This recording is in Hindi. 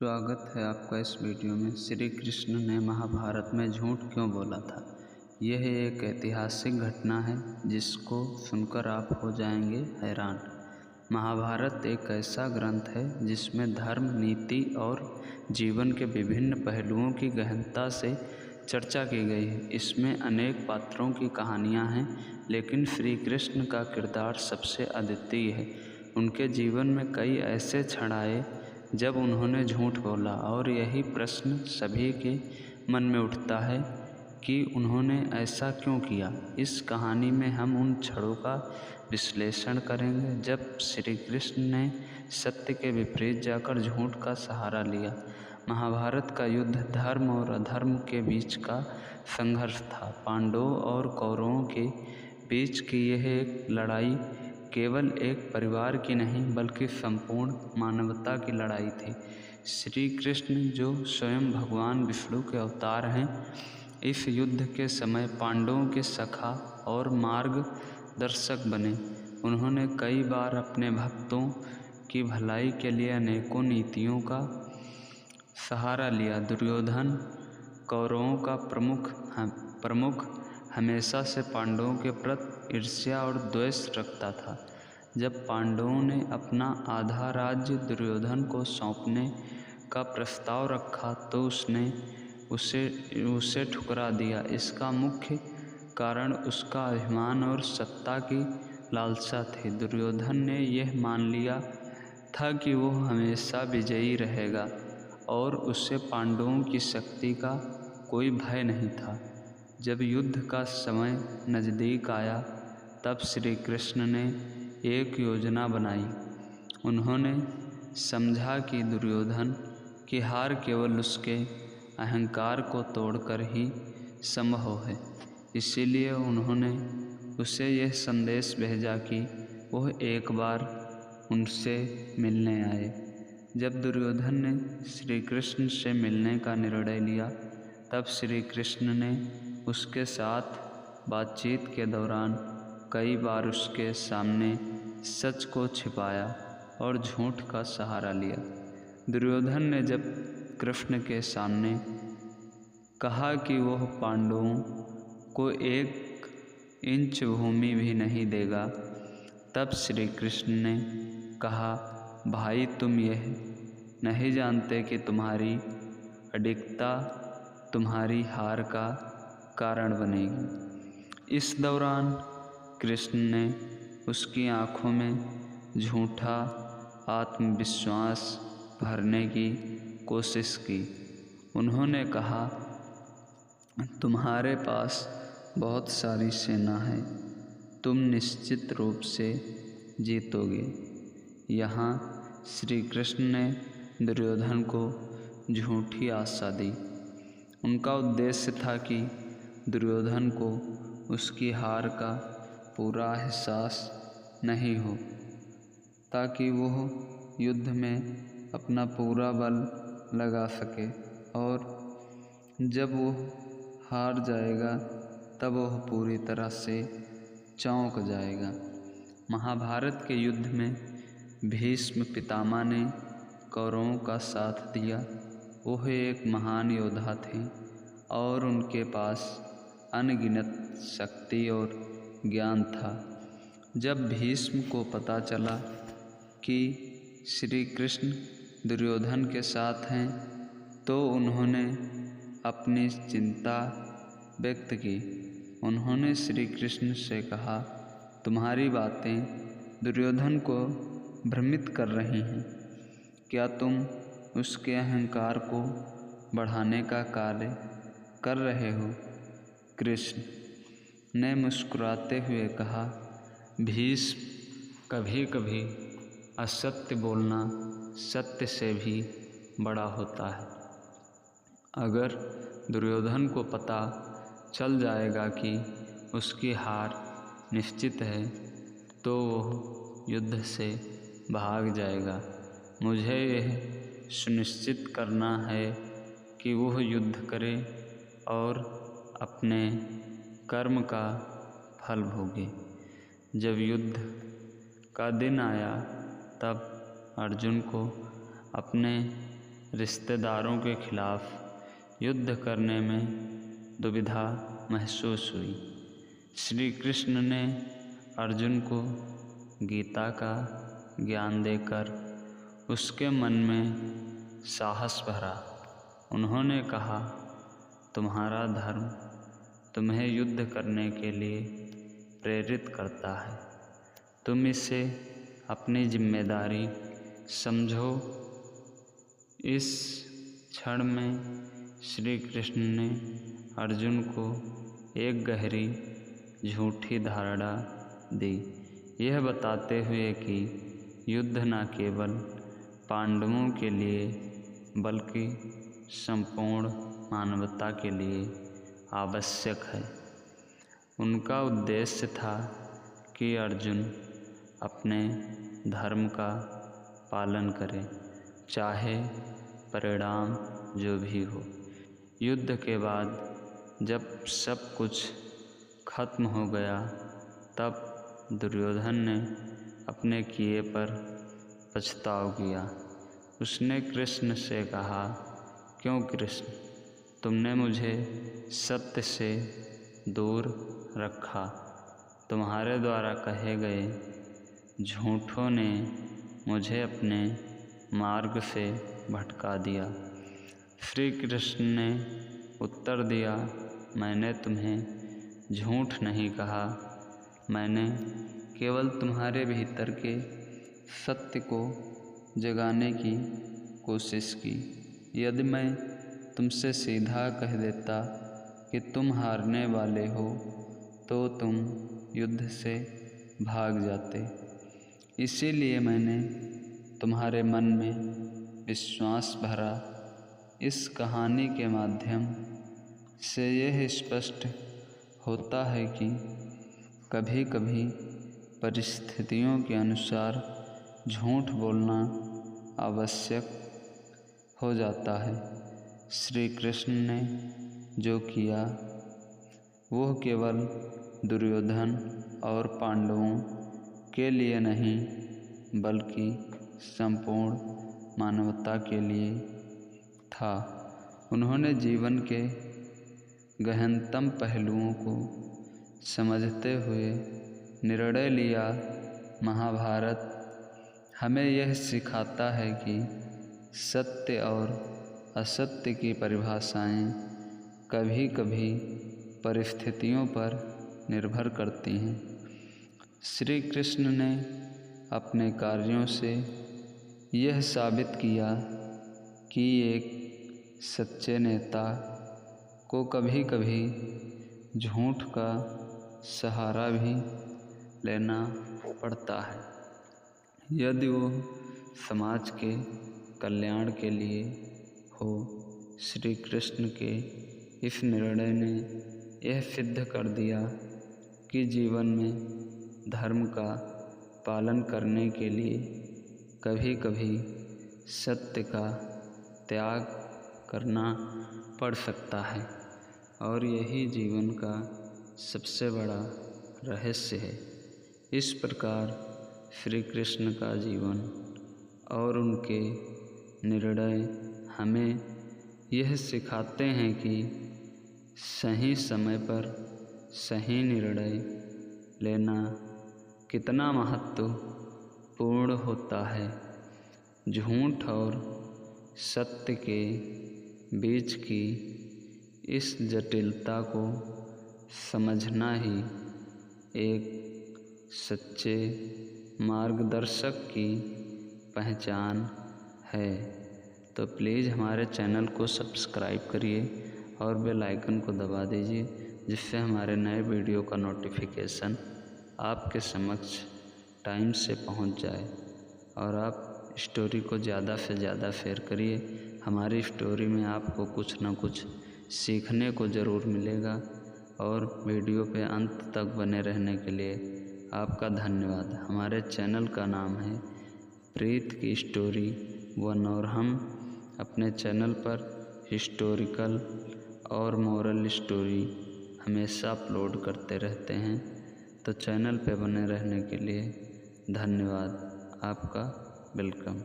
स्वागत है आपका इस वीडियो में। श्री कृष्ण ने महाभारत में झूठ क्यों बोला था? यह एक ऐतिहासिक घटना है जिसको सुनकर आप हो जाएंगे हैरान। महाभारत एक ऐसा ग्रंथ है जिसमें धर्म, नीति और जीवन के विभिन्न पहलुओं की गहनता से चर्चा की गई है। इसमें अनेक पात्रों की कहानियाँ हैं, लेकिन श्री कृष्ण का किरदार सबसे अद्वितीय है। उनके जीवन में कई ऐसे क्षण आए जब उन्होंने झूठ बोला, और यही प्रश्न सभी के मन में उठता है कि उन्होंने ऐसा क्यों किया। इस कहानी में हम उन क्षणों का विश्लेषण करेंगे जब श्री कृष्ण ने सत्य के विपरीत जाकर झूठ का सहारा लिया। महाभारत का युद्ध धर्म और अधर्म के बीच का संघर्ष था। पांडवों और कौरवों के बीच की यह एक लड़ाई केवल एक परिवार की नहीं बल्कि संपूर्ण मानवता की लड़ाई थी। श्री कृष्ण, जो स्वयं भगवान विष्णु के अवतार हैं, इस युद्ध के समय पांडवों के सखा और मार्गदर्शक बने। उन्होंने कई बार अपने भक्तों की भलाई के लिए अनेकों नीतियों का सहारा लिया। दुर्योधन, कौरवों का प्रमुख हमेशा से पांडवों के प्रति ईर्ष्या और द्वेष रखता था। जब पांडवों ने अपना आधा राज्य दुर्योधन को सौंपने का प्रस्ताव रखा तो उसने उसे ठुकरा दिया। इसका मुख्य कारण उसका अभिमान और सत्ता की लालसा थी। दुर्योधन ने यह मान लिया था कि वो हमेशा विजयी रहेगा और उससे पांडवों की शक्ति का कोई भय नहीं था। जब युद्ध का समय नज़दीक आया तब श्री कृष्ण ने एक योजना बनाई। उन्होंने समझा कि दुर्योधन की हार केवल उसके अहंकार को तोड़कर ही संभव है। इसीलिए उन्होंने उसे यह संदेश भेजा कि वह एक बार उनसे मिलने आए। जब दुर्योधन ने श्री कृष्ण से मिलने का निर्णय लिया तब श्री कृष्ण ने उसके साथ बातचीत के दौरान कई बार उसके सामने सच को छिपाया और झूठ का सहारा लिया। दुर्योधन ने जब कृष्ण के सामने कहा कि वह पांडवों को 1 इंच भूमि भी नहीं देगा, तब श्री कृष्ण ने कहा, भाई, तुम यह नहीं जानते कि तुम्हारी अडिगता तुम्हारी हार का कारण बनेगी। इस दौरान कृष्ण ने उसकी आँखों में झूठा आत्मविश्वास भरने की कोशिश की। उन्होंने कहा, तुम्हारे पास बहुत सारी सेना है, तुम निश्चित रूप से जीतोगे। यहाँ श्री कृष्ण ने दुर्योधन को झूठी आशा दी। उनका उद्देश्य था कि दुर्योधन को उसकी हार का पूरा एहसास नहीं हो, ताकि वह युद्ध में अपना पूरा बल लगा सके, और जब वह हार जाएगा तब वह पूरी तरह से चौंक जाएगा। महाभारत के युद्ध में भीष्म पितामह ने कौरवों का साथ दिया। वह एक महान योद्धा थे और उनके पास अनगिनत शक्ति और ज्ञान था। जब भीष्म को पता चला कि श्री कृष्ण दुर्योधन के साथ हैं तो उन्होंने अपनी चिंता व्यक्त की। उन्होंने श्री कृष्ण से कहा, तुम्हारी बातें दुर्योधन को भ्रमित कर रही हैं। क्या तुम उसके अहंकार को बढ़ाने का कार्य कर रहे हो? कृष्ण ने मुस्कुराते हुए कहा, भीष्म, कभी कभी असत्य बोलना सत्य से भी बड़ा होता है। अगर दुर्योधन को पता चल जाएगा कि उसकी हार निश्चित है तो वह युद्ध से भाग जाएगा। मुझे यह सुनिश्चित करना है कि वह युद्ध करे और अपने कर्म का फल भोगे। जब युद्ध का दिन आया तब अर्जुन को अपने रिश्तेदारों के खिलाफ युद्ध करने में दुविधा महसूस हुई। श्री कृष्ण ने अर्जुन को गीता का ज्ञान देकर उसके मन में साहस भरा। उन्होंने कहा, तुम्हारा धर्म तुम्हें युद्ध करने के लिए प्रेरित करता है, तुम इसे अपनी जिम्मेदारी समझो। इस क्षण में श्री कृष्ण ने अर्जुन को एक गहरी झूठी धारणा दी, यह बताते हुए कि युद्ध न केवल पांडवों के लिए बल्कि संपूर्ण मानवता के लिए आवश्यक है। उनका उद्देश्य था कि अर्जुन अपने धर्म का पालन करे, चाहे परिणाम जो भी हो। युद्ध के बाद जब सब कुछ खत्म हो गया, तब दुर्योधन ने अपने किए पर पछताव किया। उसने कृष्ण से कहा, क्यों कृष्ण, तुमने मुझे सत्य से दूर रखा। तुम्हारे द्वारा कहे गए झूठों ने मुझे अपने मार्ग से भटका दिया। श्री कृष्ण ने उत्तर दिया, मैंने तुम्हें झूठ नहीं कहा, मैंने केवल तुम्हारे भीतर के सत्य को जगाने की कोशिश की। यदि मैं तुमसे सीधा कह देता कि तुम हारने वाले हो, तो तुम युद्ध से भाग जाते। इसीलिए मैंने तुम्हारे मन में विश्वास भरा। इस कहानी के माध्यम से यह स्पष्ट होता है कि कभी कभी परिस्थितियों के अनुसार झूठ बोलना आवश्यक हो जाता है। श्री कृष्ण ने जो किया वह केवल दुर्योधन और पांडवों के लिए नहीं बल्कि संपूर्ण मानवता के लिए था। उन्होंने जीवन के गहनतम पहलुओं को समझते हुए निर्णय लिया। महाभारत हमें यह सिखाता है कि सत्य और असत्य की परिभाषाएं कभी कभी परिस्थितियों पर निर्भर करती हैं। श्री कृष्ण ने अपने कार्यों से यह साबित किया कि एक सच्चे नेता को कभी कभी झूठ का सहारा भी लेना पड़ता है, यदि वो समाज के कल्याण के लिए हो। श्री कृष्ण के इस निर्णय ने यह सिद्ध कर दिया कि जीवन में धर्म का पालन करने के लिए कभी कभी सत्य का त्याग करना पड़ सकता है, और यही जीवन का सबसे बड़ा रहस्य है। इस प्रकार श्री कृष्ण का जीवन और उनके निर्णय हमें यह सिखाते हैं कि सही समय पर सही निर्णय लेना कितना महत्वपूर्ण होता है। झूठ और सत्य के बीच की इस जटिलता को समझना ही एक सच्चे मार्गदर्शक की पहचान है। तो प्लीज़ हमारे चैनल को सब्सक्राइब करिए और बेल आइकन को दबा दीजिए, जिससे हमारे नए वीडियो का नोटिफिकेशन आपके समक्ष टाइम से पहुंच जाए। और आप स्टोरी को ज़्यादा से ज़्यादा शेयर करिए। हमारी स्टोरी में आपको कुछ न कुछ सीखने को ज़रूर मिलेगा। और वीडियो पे अंत तक बने रहने के लिए आपका धन्यवाद। हमारे चैनल का नाम है प्रीत की स्टोरी 1 और हम अपने चैनल पर हिस्टोरिकल और मोरल स्टोरी हमेशा अपलोड करते रहते हैं। तो चैनल पे बने रहने के लिए धन्यवाद। आपका वेलकम।